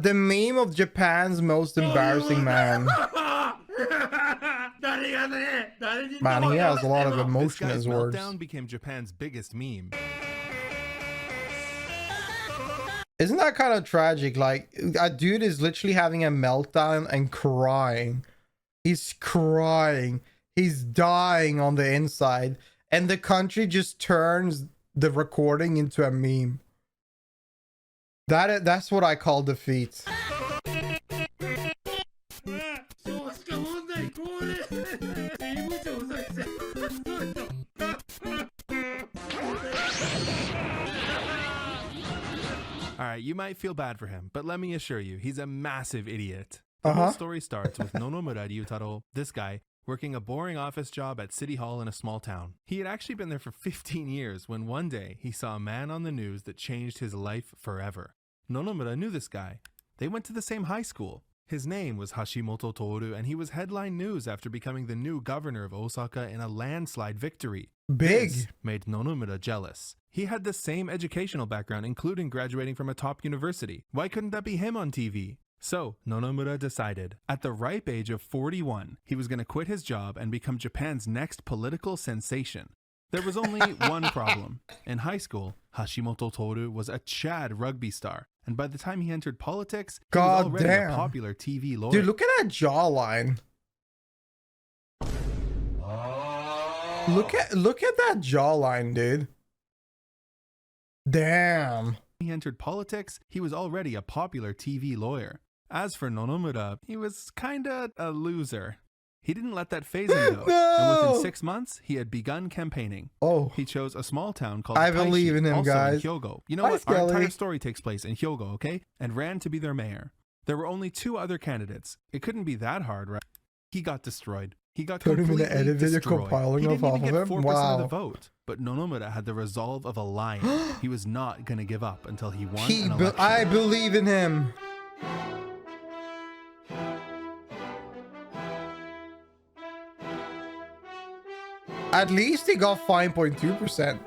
The meme of Japan's most embarrassing man. Man, he has a lot of emotion in his words. Meltdown became Japan's biggest meme. Isn't that kind of tragic? Like, a dude is literally having a meltdown and crying. He's crying. He's dying on the inside. And the country just turns the recording into a meme. That's what I call defeat. Alright, you might feel bad for him, but let me assure you, he's a massive idiot. The whole story starts with Nonomura Ryuutaro, this guy, working a boring office job at City Hall in a small town. He had actually been there for 15 years when one day he saw a man on the news that changed his life forever. Nonomura knew this guy. They went to the same high school. His name was Hashimoto Toru, and he was headline news after becoming the new governor of Osaka in a landslide victory. Big. This made Nonomura jealous. He had the same educational background, including graduating from a top university. Why couldn't that be him on TV? So, Nonomura decided, at the ripe age of 41, he was going to quit his job and become Japan's next political sensation. There was only one problem. In high school, Hashimoto Toru was a Chad rugby star, and by the time he entered politics, he was already a popular TV lawyer. Dude, look at that jawline. Look at that jawline, dude. Damn. He entered politics, he was already a popular TV lawyer. As for Nonomura, he was kinda a loser. He didn't let that phase him though, and within 6 months, he had begun campaigning. Oh. He chose a small town called I believe in him, also guys. in Hyogo. You know what? Our entire story takes place in Hyogo, okay? And ran to be their mayor. There were only 2 other candidates. It couldn't be that hard, right? He got destroyed. He got completely destroyed. He didn't even get 4% of the vote. But Nonomura had the resolve of a lion. He was not going to give up until he won an election. I believe in him. At least he got 5.2%.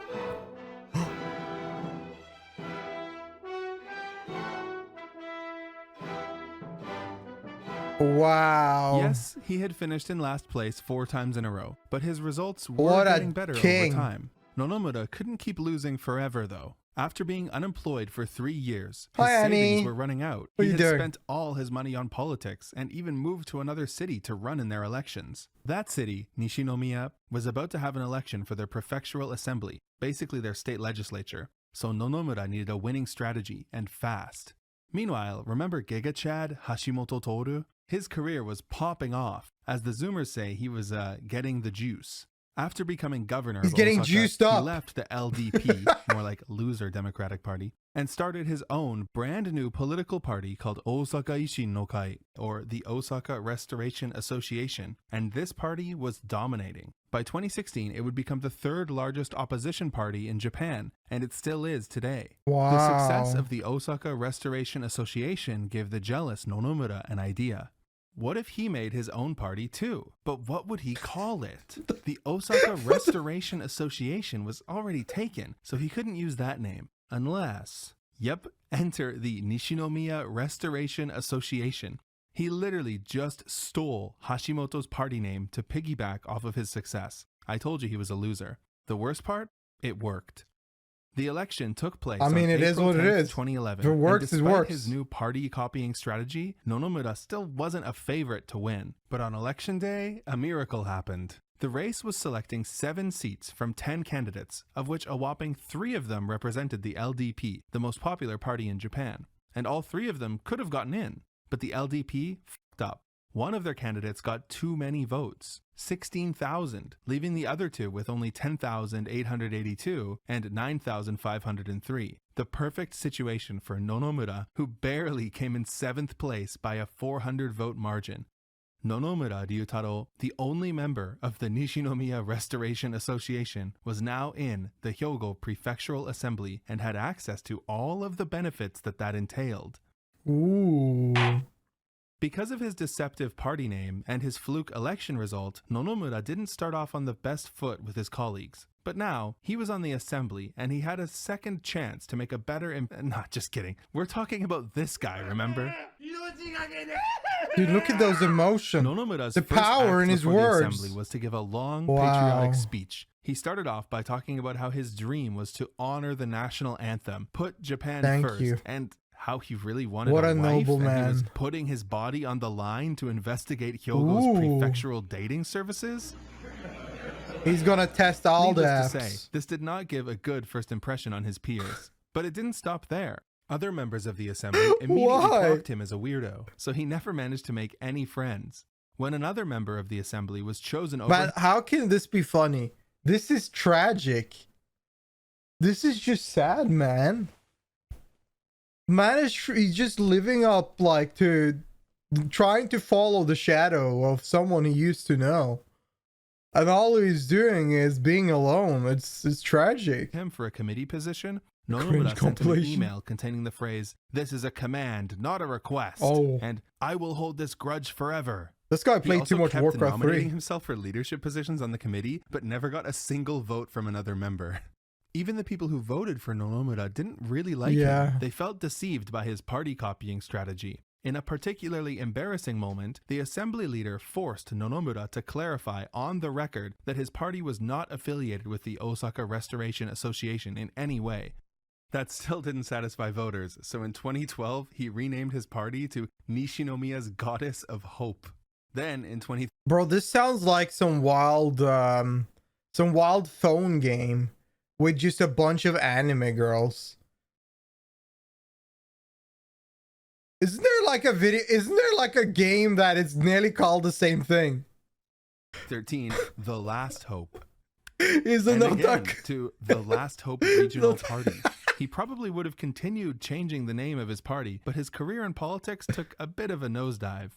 Wow. Yes, he had finished in last place 4 times in a row, but his results were getting better over time. Nonomura couldn't keep losing forever though. After being unemployed for 3 years, his savings were running out. He had spent all his money on politics and even moved to another city to run in their elections. That city, Nishinomiya, was about to have an election for their prefectural assembly, basically their state legislature. So Nonomura needed a winning strategy, and fast. Meanwhile, remember Giga Chad Hashimoto Toru? His career was popping off. As the Zoomers say, he was getting the juice. After becoming governor of Osaka, juiced up. He left the LDP, more like loser Democratic Party, and started his own brand new political party called Osaka Ishin no Kai, or the Osaka Restoration Association, and this party was dominating. By 2016, it would become the 3rd largest opposition party in Japan, and it still is today. Wow. The success of the Osaka Restoration Association gave the jealous Nonomura an idea. What if he made his own party too? But what would he call it? The Osaka Restoration Association was already taken, so he couldn't use that name. Unless, enter the Nishinomiya Restoration Association. He literally just stole Hashimoto's party name to piggyback off of his success. I told you he was a loser. The worst part? It worked. The election took place on it is what it is. 2011. If it works, it works. His new party copying strategy, Nonomura still wasn't a favorite to win. But on election day, a miracle happened. The race was selecting 7 seats from 10 candidates, of which a whopping 3 of them represented the LDP, the most popular party in Japan. And all 3 of them could have gotten in. But the LDP fucked up. One of their candidates got too many votes, 16,000, leaving the other 2 with only 10,882 and 9,503. The perfect situation for Nonomura, who barely came in 7th place by a 400-vote margin. Nonomura Ryuutaro, the only member of the Nishinomiya Restoration Association, was now in the Hyogo Prefectural Assembly and had access to all of the benefits that entailed. Ooh. Because of his deceptive party name and his fluke election result, Nonomura didn't start off on the best foot with his colleagues. But now, he was on the assembly and he had a second chance to make a better Not just kidding. We're talking about this guy, remember? Dude, look at those emotions. Nonomura's The first power act in his before the words. assembly was to give a long Wow. patriotic speech. He started off by talking about how his dream was to honor the national anthem, put Japan Thank first, you. and how he really wanted What a a wife, noble and he was man. putting his body on the line to investigate Hyogo's Ooh. prefectural dating services. He's gonna test all the Needless to apps. say, this did not give a good first impression on his peers. But it didn't stop there. Other members of the assembly immediately Why? clocked him as a weirdo, so he never managed to make any friends. When another member of the assembly was chosen over... Man, how can this be funny? This is tragic. This is just sad, man. Man is he's just living up like to trying to follow the shadow of someone he used to know. And all he's doing is being alone. It's tragic. him for a committee position, Cringe Nonomura sent him an compilation. email containing the phrase, "This is a command, not a request," Oh. and "I will hold this grudge forever." This guy He played also too much kept Warcraft nominating 3. himself for leadership positions on the committee, but never got a single vote from another member. Even the people who voted for Nonomura didn't really like Yeah. him. They felt deceived by his party copying strategy. In a particularly embarrassing moment, the assembly leader forced Nonomura to clarify on the record that his party was not affiliated with the Osaka Restoration Association in any way. That still didn't satisfy voters, so in 2012, he renamed his party to Nishinomiya's Goddess of Hope. Then, in Bro, this sounds like some wild phone game with just a bunch of anime girls. Isn't there like a video? Isn't there like a game that is nearly called the same thing? 2013, The Last Hope. Isn't And again, that to The Last Hope Regional No. Party. He probably would have continued changing the name of his party, but his career in politics took a bit of a nosedive.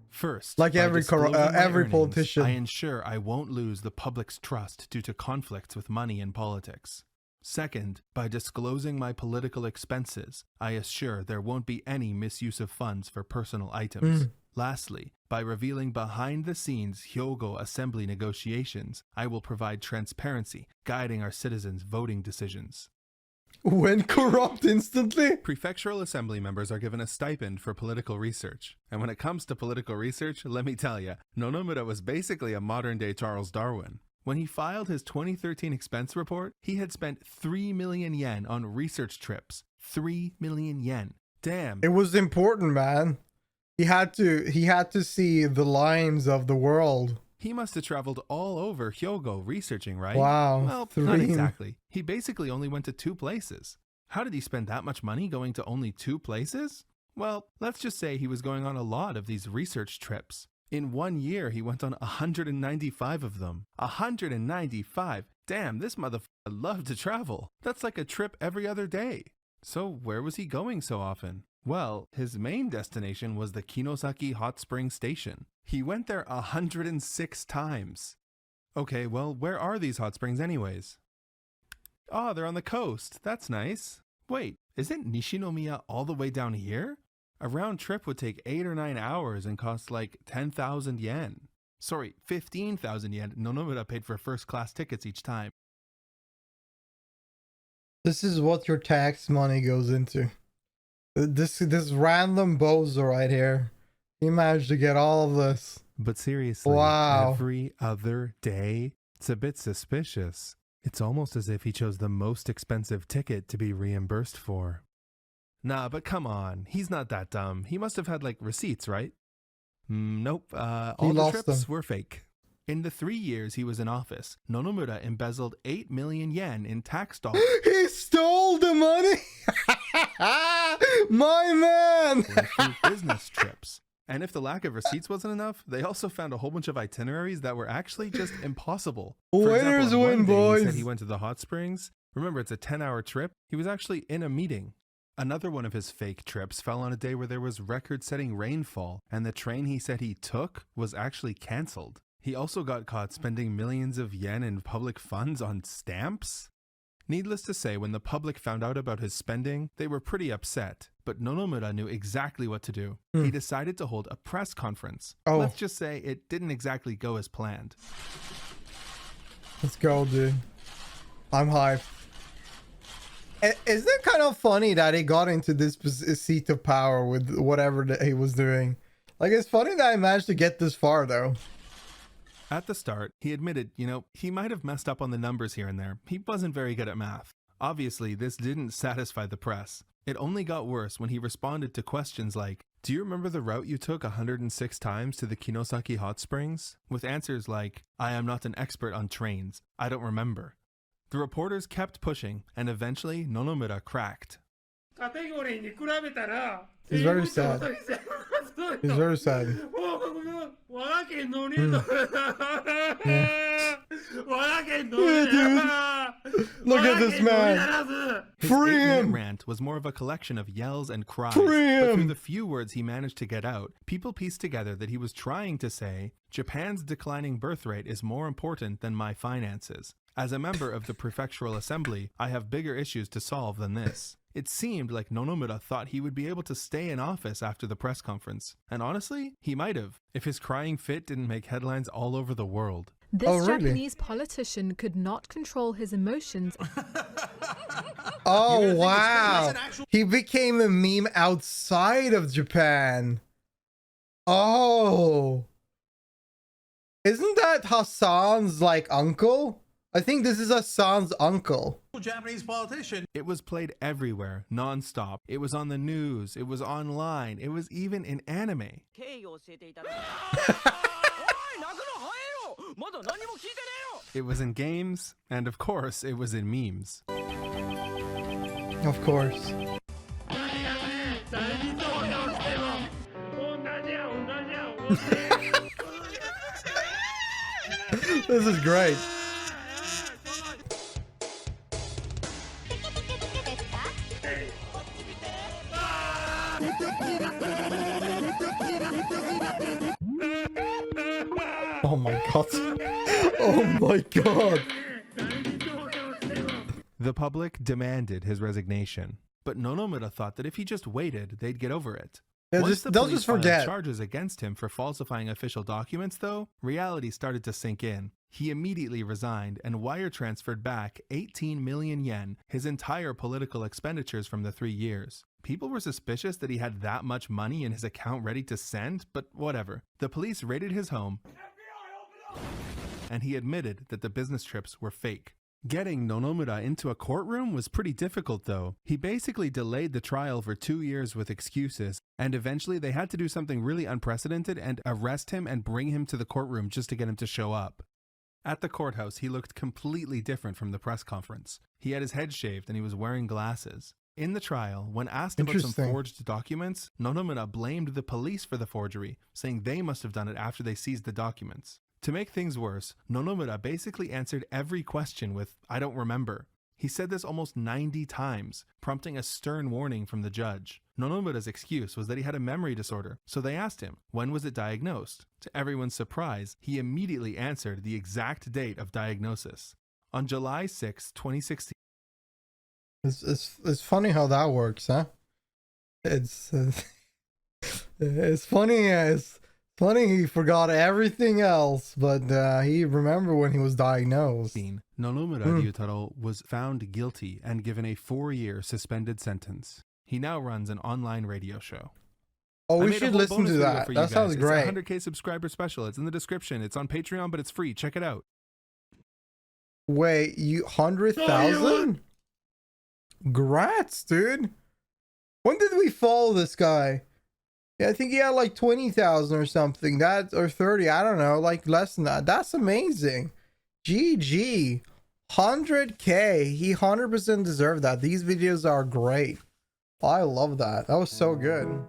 First, Like by every disclosing my every earnings, politician. I ensure I won't lose the public's trust due to conflicts with money in politics. Second, by disclosing my political expenses, I assure there won't be any misuse of funds for personal items. Lastly, by revealing behind-the-scenes Hyogo Assembly negotiations, I will provide transparency, guiding our citizens' voting decisions. When corrupt instantly? Prefectural assembly members are given a stipend for political research. And when it comes to political research, let me tell you, Nonomura was basically a modern-day Charles Darwin. When he filed his 2013 expense report, he had spent 3 million yen on research trips. 3 million yen. Damn. It was important, man. He had to see the lines of the world. He must have traveled all over Hyogo researching, right? Wow, Well, not 3. exactly. He basically only went to 2 places. How did he spend that much money going to only 2 places? Well, let's just say he was going on a lot of these research trips. In 1 year, he went on 195 of them. 195! Damn, this motherfucker loved to travel. That's like a trip every other day. So where was he going so often? Well, his main destination was the Kinosaki Hot Spring Station. He went there 106 times. Okay, well, where are these hot springs anyways? Oh, they're on the coast. That's nice. Wait, isn't Nishinomiya all the way down here? A round trip would take 8 or 9 hours and cost like 10,000 yen. Sorry, 15,000 yen. Nonomura paid for first-class tickets each time. This is what your tax money goes into. This random bozo right here. He managed to get all of this. But seriously, Wow. every other day? It's a bit suspicious. It's almost as if he chose the most expensive ticket to be reimbursed for. Nah, but come on. He's not that dumb. He must have had, like, receipts, right? Nope. All the lost trips them. were fake. In the 3 years he was in office, Nonomura embezzled 8 million yen in tax dollars. He stole the money. My man. Through business trips. And if the lack of receipts wasn't enough, they also found a whole bunch of itineraries that were actually just impossible. For Winners example, on win, one day boys. He said he went to the hot springs. Remember, it's a 10-hour trip. He was actually in a meeting. Another one of his fake trips fell on a day where there was record-setting rainfall, and the train he said he took was actually cancelled. He also got caught spending millions of yen in public funds on stamps. Needless to say, when the public found out about his spending, they were pretty upset. But Nonomura knew exactly what to do. Hmm. He decided to hold a press conference. Oh. Let's just say it didn't exactly go as planned. Let's go, dude. I'm hyped. Isn't it kind of funny that he got into this seat of power with whatever that he was doing? Like, it's funny that I managed to get this far, though. At the start, he admitted, he might have messed up on the numbers here and there. He wasn't very good at math. Obviously, this didn't satisfy the press. It only got worse when he responded to questions like, "Do you remember the route you took 106 times to the Kinosaki Hot Springs?" With answers like, "I am not an expert on trains. I don't remember." The reporters kept pushing, and eventually Nonomura cracked. He's very sad. He's very sad. Look at this man. His Free him. rant was more of a collection of yells and cries. Free But him. through the few words he managed to get out, people pieced together that he was trying to say, "Japan's declining birth rate is more important than my finances. As a member of the prefectural assembly, I have bigger issues to solve than this." It seemed like Nonomura thought he would be able to stay in office after the press conference. And honestly, he might have, if his crying fit didn't make headlines all over the world. This Oh, really? Japanese politician could not control his emotions. Oh, wow. He became a meme outside of Japan. Oh. Isn't that Hassan's, like, uncle? I think this is Hassan's uncle. Japanese politician. It was played everywhere, non-stop. It was on the news. It was online. It was even in anime. It was in games, and of course, it was in memes. Of course. This is great. Oh my god. Oh my god. The public demanded his resignation, but Nonomura thought that if he just waited, they'd get over it. They'll Once just- the they'll police just filed forget. charges against him for falsifying official documents, though, reality started to sink in. He immediately resigned and wire transferred back 18 million yen, his entire political expenditures from the 3 years. People were suspicious that he had that much money in his account ready to send, but whatever. The police raided his home, and he admitted that the business trips were fake. Getting Nonomura into a courtroom was pretty difficult, though. He basically delayed the trial for 2 years with excuses, and eventually they had to do something really unprecedented and arrest him and bring him to the courtroom just to get him to show up. At the courthouse, he looked completely different from the press conference. He had his head shaved and he was wearing glasses. In the trial, when asked about some Interesting. forged documents, Nonomura blamed the police for the forgery, saying they must have done it after they seized the documents. To make things worse, Nonomura basically answered every question with, "I don't remember." He said this almost 90 times, prompting a stern warning from the judge. Nonomura's excuse was that he had a memory disorder, so they asked him, when was it diagnosed? To everyone's surprise, he immediately answered the exact date of diagnosis. On July 6, 2016. It's funny how that works, huh? It's it's funny. It's funny he forgot everything else, but he remembered when he was diagnosed. Nonomura Ryuutaro was found guilty and given a 4-year suspended sentence. He now runs an online radio show. Oh, I we made a should whole listen bonus to video that. for you That guys. sounds great. It's a 100K subscriber special. It's in the description. It's on Patreon, but it's free. Check it out. Wait, you 100,000? Grats, dude. When did we follow this guy? Yeah, I think he had like 20,000 or something. That or 30, I don't know, like less than that. That's amazing. GG. 100K. He 100% deserved that. These videos are great. I love that. That was so good.